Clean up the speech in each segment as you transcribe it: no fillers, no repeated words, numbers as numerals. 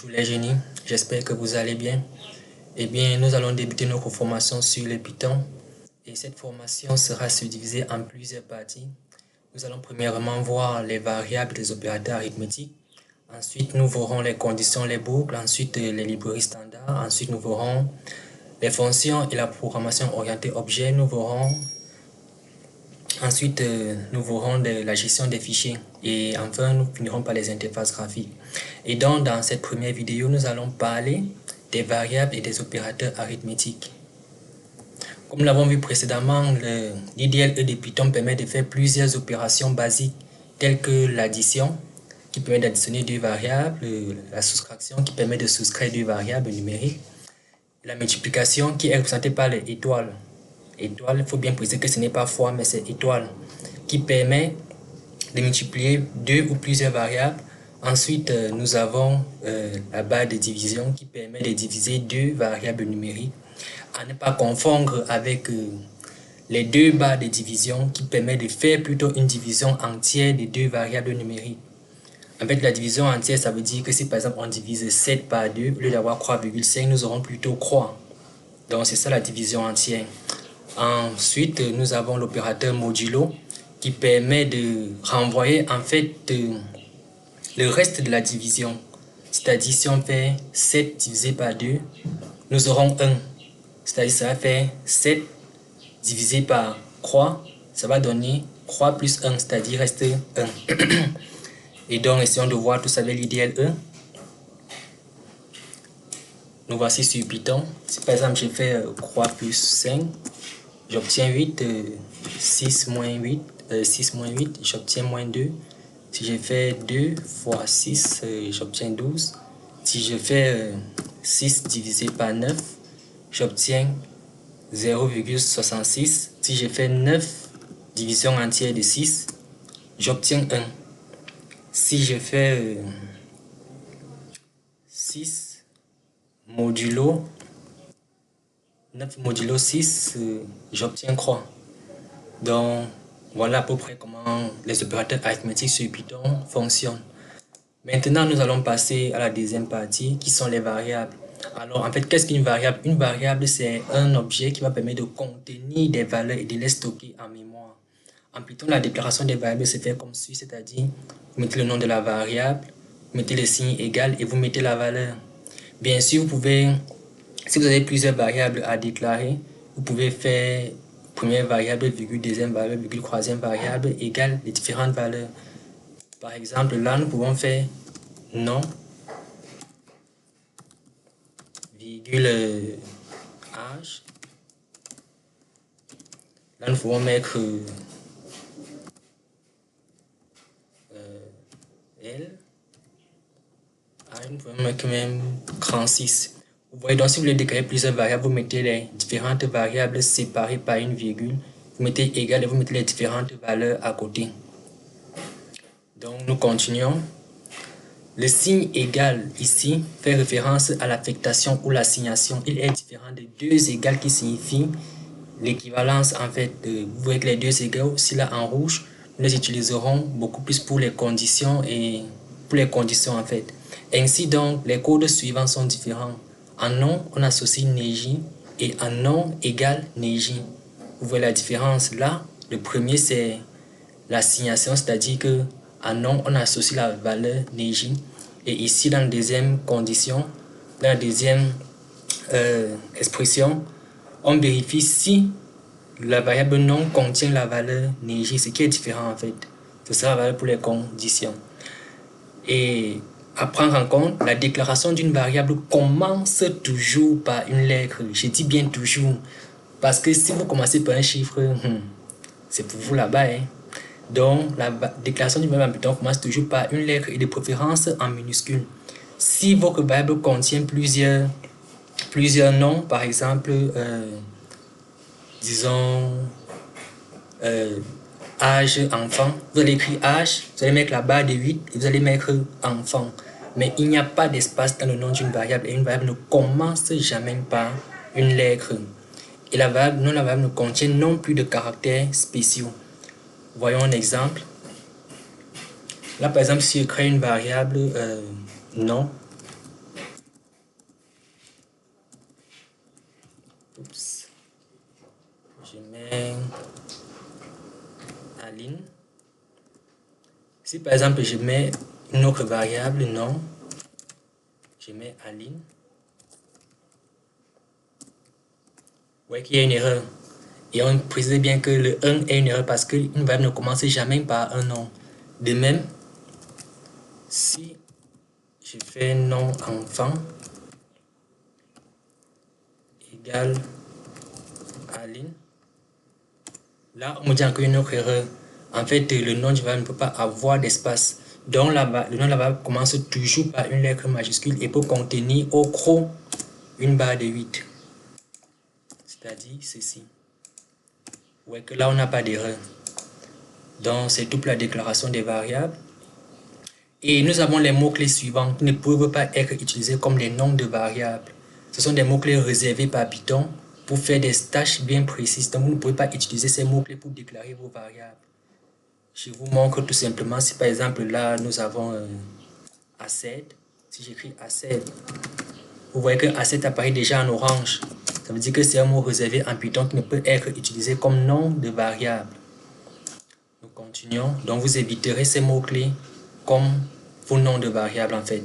Bonjour les génies, j'espère que vous allez bien. Eh bien, nous allons débuter notre formation sur le Python et cette formation sera subdivisée en plusieurs parties. Nous allons premièrement voir les variables des opérateurs arithmétiques. Ensuite, nous verrons les conditions, les boucles. Ensuite, les librairies standards. Ensuite, nous verrons les fonctions et la programmation orientée objet. Ensuite, nous verrons la gestion des fichiers et enfin, nous finirons par les interfaces graphiques. Et donc, dans cette première vidéo, nous allons parler des variables et des opérateurs arithmétiques. Comme nous l'avons vu précédemment, l'IDLE de Python permet de faire plusieurs opérations basiques telles que l'addition, qui permet d'additionner deux variables, la soustraction, qui permet de soustraire deux variables numériques, la multiplication, qui est représentée par les étoiles. Étoile, il faut bien préciser que ce n'est pas fois, mais c'est étoile, qui permet de multiplier deux ou plusieurs variables. Ensuite, nous avons la barre de division qui permet de diviser deux variables numériques, à ne pas confondre avec les deux barres de division qui permet de faire plutôt une division entière de deux variables numériques. En fait, la division entière, ça veut dire que si par exemple on divise 7 par 2, au lieu d'avoir croix,5, nous aurons plutôt croix. Donc c'est ça la division entière. Ensuite, nous avons l'opérateur modulo qui permet de renvoyer en fait le reste de la division. C'est-à-dire si on fait 7 divisé par 2, nous aurons 1. C'est-à-dire ça va faire 7 divisé par croix, ça va donner croix plus 1, c'est-à-dire reste 1. Et donc, essayons de voir tout ça avec l'IDLE. Nous voici sur Python. Si par exemple je fais croix plus 5, j'obtiens 8, 6 moins 8, j'obtiens moins 2. Si je fais 2 fois 6, j'obtiens 12. Si je fais 6 divisé par 9, j'obtiens 0,66. Si je fais 9 division entière de 6, j'obtiens 1. Si je fais 6 modulo 9 modulo 6, j'obtiens croix. Donc, voilà à peu près comment les opérateurs arithmétiques sur Python fonctionnent. Maintenant, nous allons passer à la deuxième partie, qui sont les variables. Alors, en fait, qu'est-ce qu'une variable? Une variable, c'est un objet qui va permettre de contenir des valeurs et de les stocker en mémoire. En Python, la déclaration des variables se fait comme suit, c'est-à-dire, vous mettez le nom de la variable, vous mettez le signe égal et vous mettez la valeur. Bien sûr, si vous avez plusieurs variables à déclarer, vous pouvez faire première variable, virgule, deuxième variable, virgule, troisième variable, égale les différentes valeurs. Par exemple, là, nous pouvons faire nom, virgule, âge. Là, nous pouvons mettre L. Nous pouvons mettre même 36. Vous voyez, donc si vous voulez déclarer plusieurs variables, vous mettez les différentes variables séparées par une virgule. Vous mettez égal et vous mettez les différentes valeurs à côté. Donc, nous continuons. Le signe égal ici fait référence à l'affectation ou l'assignation. Il est différent de deux égales qui signifient l'équivalence. En fait, vous voyez que les deux égaux, si là en rouge, nous les utiliserons beaucoup plus pour les conditions et pour les conditions en fait. Ainsi donc, les codes suivants sont différents. En nom, on associe Neji et en nom égale Neji. Vous voyez la différence là. Le premier, c'est l'assignation, c'est-à-dire que en nom, on associe la valeur Neji. Et ici, dans la deuxième condition, dans la deuxième expression, on vérifie si la variable nom contient la valeur Neji, ce qui est différent en fait. Ce sera valable pour les conditions. Et à prendre en compte, la déclaration d'une variable commence toujours par une lettre. Je dis bien toujours, parce que si vous commencez par un chiffre, c'est pour vous là-bas. Hein. Donc, la déclaration d'une variable en Python commence toujours par une lettre et de préférence en minuscule. Si votre variable contient plusieurs noms, par exemple, disons, âge enfant, vous allez écrire âge, vous allez mettre la barre de 8 et vous allez mettre enfant. Mais il n'y a pas d'espace dans le nom d'une variable et une variable ne commence jamais par une lettre. Et la variable ne contient non plus de caractères spéciaux. Voyons un exemple. Là, par exemple, si je crée une variable nom, Oups. Je mets Aline. Si par exemple je mets une autre variable, non, je mets Aline. Vous voyez qu'il y a une erreur. Et on précise bien que le 1 est une erreur parce qu'une variable ne commence jamais par un nom. De même, si je fais nom enfant égale Aline, là on me dit encore une autre erreur. En fait, le nom du variable ne peut pas avoir d'espace. Donc le nom de la variable commence toujours par une lettre majuscule et peut contenir au gros une barre de 8. C'est-à-dire ceci. Vous voyez que là on n'a pas d'erreur. Donc c'est tout pour la déclaration des variables. Et nous avons les mots-clés suivants qui ne peuvent pas être utilisés comme les noms de variables. Ce sont des mots-clés réservés par Python pour faire des tâches bien précises. Donc vous ne pouvez pas utiliser ces mots-clés pour déclarer vos variables. Je vous montre tout simplement, si par exemple là nous avons A7, si j'écris A7, vous voyez que A7 apparaît déjà en orange. Ça veut dire que c'est un mot réservé en Python qui ne peut être utilisé comme nom de variable. Nous continuons. Donc vous éviterez ces mots-clés comme vos noms de variables en fait.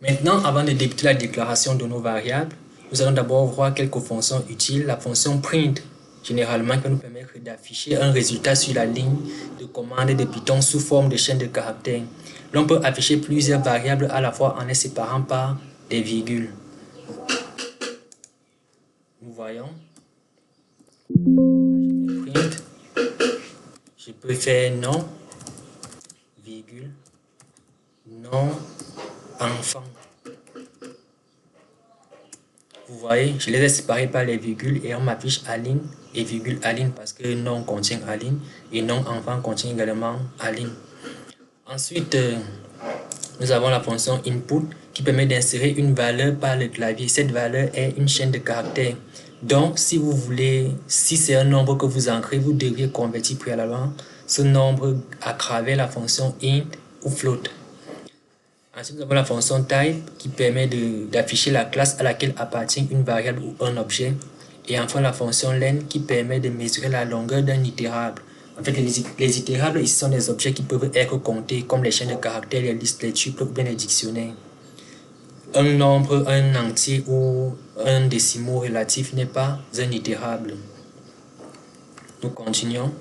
Maintenant, avant de débuter la déclaration de nos variables, nous allons d'abord voir quelques fonctions utiles. La fonction print, généralement, qui va nous permettre d'afficher un résultat sur la ligne de commande de Python sous forme de chaîne de caractères. L'on peut afficher plusieurs variables à la fois en les séparant par des virgules. Nous voyons. Print. Je peux faire nom, virgule, nom, enfant. Vous voyez, je les ai séparés par les virgules et on m'affiche Aline et virgule Aline parce que nom contient Aline et nom enfant contient également Aline. Ensuite, nous avons la fonction input qui permet d'insérer une valeur par le clavier. Cette valeur est une chaîne de caractères. Donc, si vous voulez, si c'est un nombre que vous ancrez, vous devriez convertir préalablement ce nombre à travers la fonction int ou float. Ensuite, nous avons la fonction type qui permet d'afficher la classe à laquelle appartient une variable ou un objet. Et enfin, la fonction len qui permet de mesurer la longueur d'un itérable. En fait, les itérables ici sont des objets qui peuvent être comptés comme les chaînes de caractères, les listes, les tuples ou bien les dictionnaires. Un nombre, un entier ou un décimal relatif n'est pas un itérable. Nous continuons.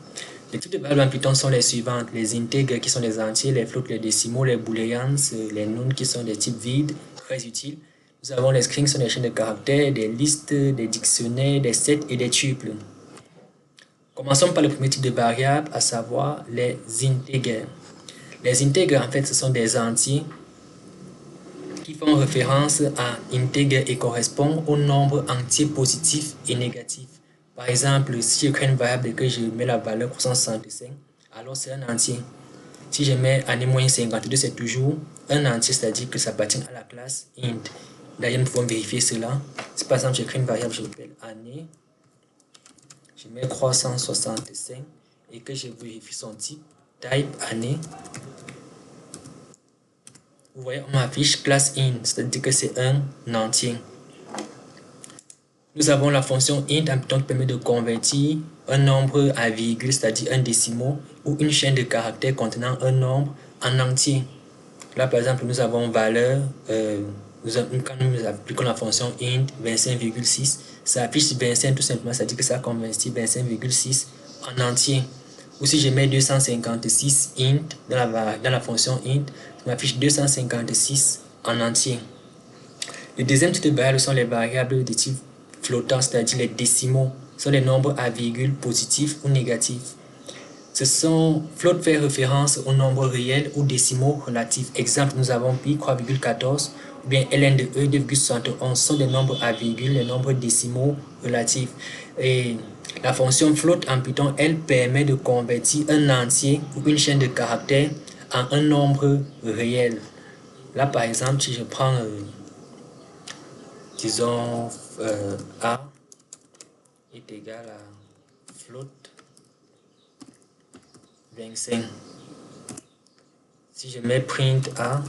Les types de variables en Python sont les suivantes. Les intègres qui sont des entiers, les floats, les décimaux, les booleans, les nonnes qui sont des types vides, très utiles. Nous avons les strings qui sont des chaînes de caractères, des listes, des dictionnaires, des sets et des tuples. Commençons par le premier type de variable, à savoir les intègres. Les intègres, en fait, ce sont des entiers qui font référence à intègre et correspondent aux nombres entiers positifs et négatifs. Par exemple, si je crée une variable et que je mets la valeur 365, alors c'est un entier. Si je mets année-52, c'est toujours un entier, c'est-à-dire que ça appartient à la classe int. D'ailleurs, nous pouvons vérifier cela. Si par exemple, je crée une variable, je l'appelle année, je mets 365 et que je vérifie son type, type année, vous voyez, on m'affiche class int, c'est-à-dire que c'est un entier. Nous avons la fonction int en Python qui permet de convertir un nombre à virgule, c'est-à-dire un décimal, ou une chaîne de caractères contenant un nombre en entier. Là, par exemple, nous avons valeur, quand nous appliquons la fonction int 25,6, ça affiche 25 tout simplement, c'est-à-dire que ça convertit 25,6 en entier. Ou si je mets 256 int dans la fonction int, ça m'affiche 256 en entier. Le deuxième type de variable sont les variables de type flottant, c'est-à-dire les décimaux, sont les nombres à virgule positifs ou négatifs. Ce sont float fait référence aux nombres réels ou décimaux relatifs. Exemple, nous avons pi 3,14 ou bien ln de e 2,71 sont des nombres à virgule, les nombres décimaux relatifs. Et la fonction float en Python, elle permet de convertir un entier ou une chaîne de caractères en un nombre réel. Là, par exemple, si je prends, disons, a est égal à float 25. Si je mets print a,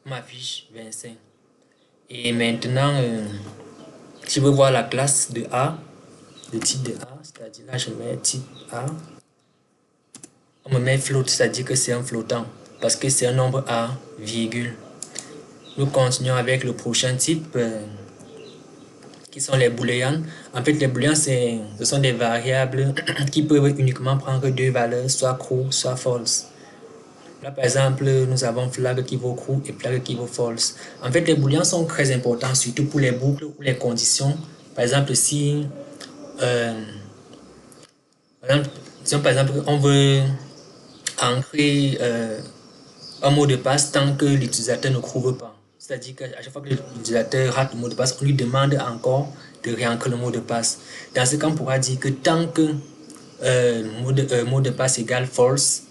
on m'affiche 25. Et maintenant, si je veux voir la classe de A, le type de A, c'est-à-dire là je mets type A, on me met float, c'est-à-dire que c'est un flottant, parce que c'est un nombre A, virgule. Nous continuons avec le prochain type, qui sont les booléens. En fait, les booléens, ce sont des variables qui peuvent uniquement prendre deux valeurs, soit true, soit false. Là, par exemple, nous avons flag qui vaut true et flag qui vaut false. En fait, les booléens sont très importants, surtout pour les boucles ou les conditions. Par exemple, si par exemple, on veut ancrer un mot de passe tant que l'utilisateur ne trouve pas. C'est-à-dire qu'à chaque fois que l'utilisateur rate le mot de passe, on lui demande encore de réancrer le mot de passe. Dans ce cas, on pourra dire que tant que mot de passe égale false,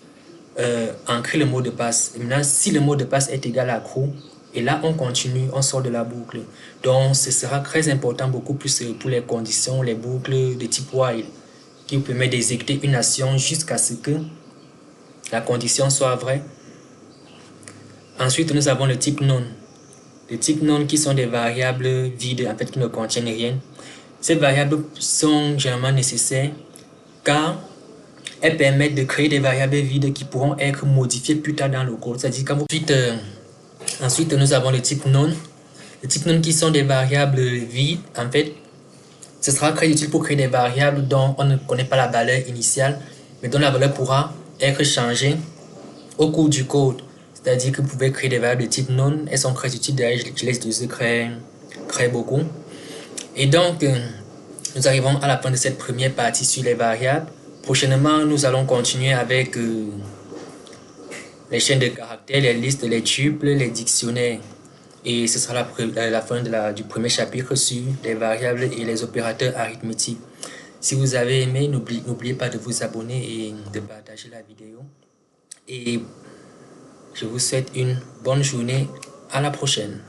ancrer le mot de passe. Et maintenant, si le mot de passe est égal à true, et là, on continue, on sort de la boucle. Donc, ce sera très important, beaucoup plus pour les conditions, les boucles de type while, qui vous permet d'exécuter une action jusqu'à ce que la condition soit vraie. Ensuite, nous avons le type non. Les types non qui sont des variables vides, en fait, qui ne contiennent rien. Ces variables sont généralement nécessaires car elles permettent de créer des variables vides qui pourront être modifiées plus tard dans le code. C'est-à-dire quand vous... Ensuite, nous avons le type non. Les types non qui sont des variables vides, en fait, ce sera très utile pour créer des variables dont on ne connaît pas la valeur initiale, mais dont la valeur pourra être changée au cours du code. C'est-à-dire que vous pouvez créer des variables de type non, elles sont très utiles, d'ailleurs je les utilise très beaucoup. Et donc, nous arrivons à la fin de cette première partie sur les variables. Prochainement, nous allons continuer avec les chaînes de caractères, les listes, les tuples, les dictionnaires. Et ce sera la fin du premier chapitre sur les variables et les opérateurs arithmétiques. Si vous avez aimé, n'oubliez pas de vous abonner et de partager la vidéo. Et je vous souhaite une bonne journée. À la prochaine.